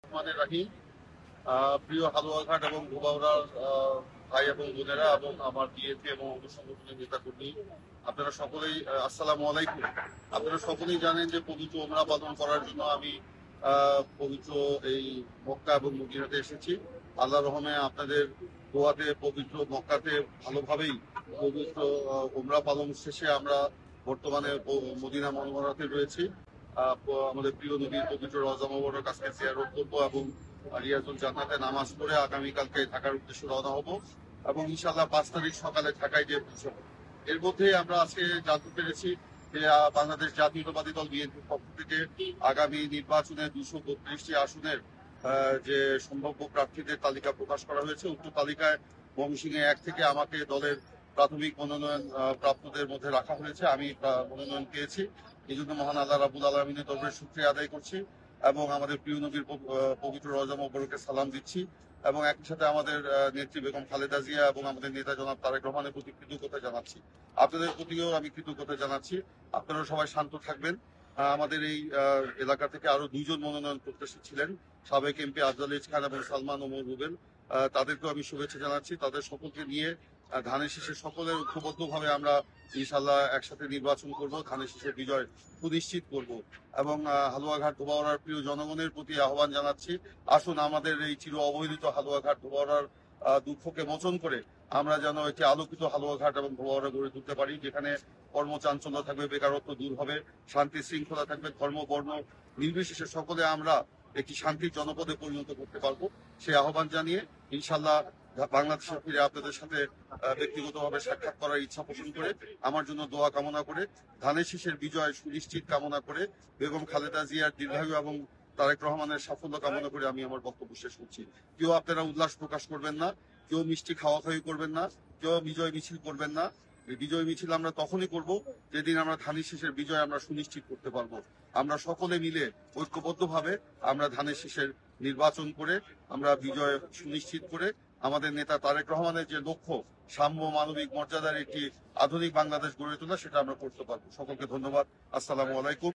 রহমানির রাহিম। প্রিয় হালুয়াঘাট এবং ধোবাউড়ার ভাই এবং বোনেরা এবং আমার বিএনপি এবং অঙ্গ সংগঠনের নেতাকর্মী, আপনারা সকলেই আসসালামু আলাইকুম। আপনারা সকলেই জানেন যে পবিত্র ওমরা পালন করার জন্য আমি পবিত্র এই মক্কা এবং মদিনাতে এসেছি। আল্লাহ রহমে আপনাদের দোয়াতে পবিত্র মক্কাতে ভালোভাবেই পবিত্র ওমরা পালন শেষে আমরা বর্তমানে মদিনা মনোহরাতে রয়েছি। আমাদের প্রিয় নবীর পবিত্র রওজা মোবারক আজকে জিয়ারত করবো এবং রিয়াজুল জান্নাতে নামাজ পড়ে আগামীকালকে ঢাকার উদ্দেশ্যে রওনা হব এবং ইনশাআল্লাহ 5 তারিখ সকালে ঢাকায় গিয়ে পৌঁছাবো। এর মধ্যে আমরা আজকে জানতে পেরেছি যে বাংলাদেশ জাতীয়তাবাদী দল বিএনপির পক্ষ থেকে আগামী নির্বাচনে 232টি আসনের যে সম্ভাব্য প্রার্থীদের তালিকা প্রকাশ করা হয়েছে। উক্ত তালিকায় ময়মনসিংহে 1 থেকে আমাকে দলের প্রাথমিক মনোনয়ন প্রাপ্তদের মধ্যে রাখা হয়েছে। আমি মনোনয়ন পেয়েছি। এই জন্য মহান আল্লাহ রাব্বুল আলামিনের দরবারে শুকরিয়া আদায় করছি এবং আমাদের প্রিয় নবীর পবিত্র রওজা মোবারকে সালাম দিচ্ছি এবং একই সাথে আমাদের নেত্রী বেগম খালেদা জিয়া এবং আমাদের নেতা জনাব তারেক রহমানের প্রতি কৃতজ্ঞতা জানাচ্ছি। আপনাদের প্রতিও আমি কৃতজ্ঞতা জানাচ্ছি। আপনারা সবাই শান্ত থাকবেন। আমাদের এই এলাকা থেকে আরো 2জন মনোনয়ন প্রত্যাশী ছিলেন, সাবেক এমপি আফজাল খান এবং সালমান ওমর রুবেল। তাদেরকেও আমি শুভেচ্ছা জানাচ্ছি। তাদের সকলকে নিয়ে ধানের শীষে সকলের ঐক্যবদ্ধভাবে আমরা ইনশাল্লাহ একসাথে নির্বাচন করব, ধানের শীষের বিজয় সুনিশ্চিত করব এবং হালুয়াঘাট ধোবাউড়ার প্রিয় জনগণের প্রতি আহ্বান জানাচ্ছি, আসুন আমাদের এই চির অবহেলিত হালুয়াঘাট ধোবাউড়ার দুঃখকে মোচন করে আমরা যেন একটি আলোকিত হালুয়াঘাট এবং ধোবাউড়া গড়ে তুলতে পারি, যেখানে কর্মচাঞ্চল্য থাকবে, বেকারত্ব দূর হবে, শান্তি শৃঙ্খলা থাকবে, ধর্ম বর্ণ নির্বিশেষে সকলে আমরা একটি শান্তির জনপদে পরিণত করতে পারবো। সেই আহ্বান জানিয়ে ইনশাল্লাহ বাংলাদেশে ফিরে আপনাদের সাথে ব্যক্তিগতভাবে সাক্ষাৎ করার ইচ্ছা পোষণ করে, আমার জন্য দোয়া কামনা করে, ধানের শীষের বিজয় সুনিশ্চিত কামনা করে, বেগম খালেদা জিয়ার দীর্ঘায়ু এবং তারেক রহমানের সাফল্য কামনা করে আমি আমার বক্তব্য শেষ করছি। কেউ আপনারা উল্লাস প্রকাশ করবেন না, কেউ মিষ্টি খাওয়াখাওয়ি করবেন না, কেউ বিজয় মিছিল করবেন না। বিজয় মিছিল আমরা তখনই করব যেদিন আমরা ধানের শীষের বিজয় আমরা সুনিশ্চিত করতে পারবো। আমরা সকলে মিলে ঐক্যবদ্ধভাবে আমরা ধানের শীষের নির্বাচন করে আমরা বিজয় সুনিশ্চিত করে আমাদের নেতা তারেক রহমানের যে লক্ষ্য, সাম্য মানবিক মর্যাদার একটি আধুনিক বাংলাদেশ গড়ে তোলা, সেটা আমরা করতে পারবো। সকলকে ধন্যবাদ। আসসালামু আলাইকুম।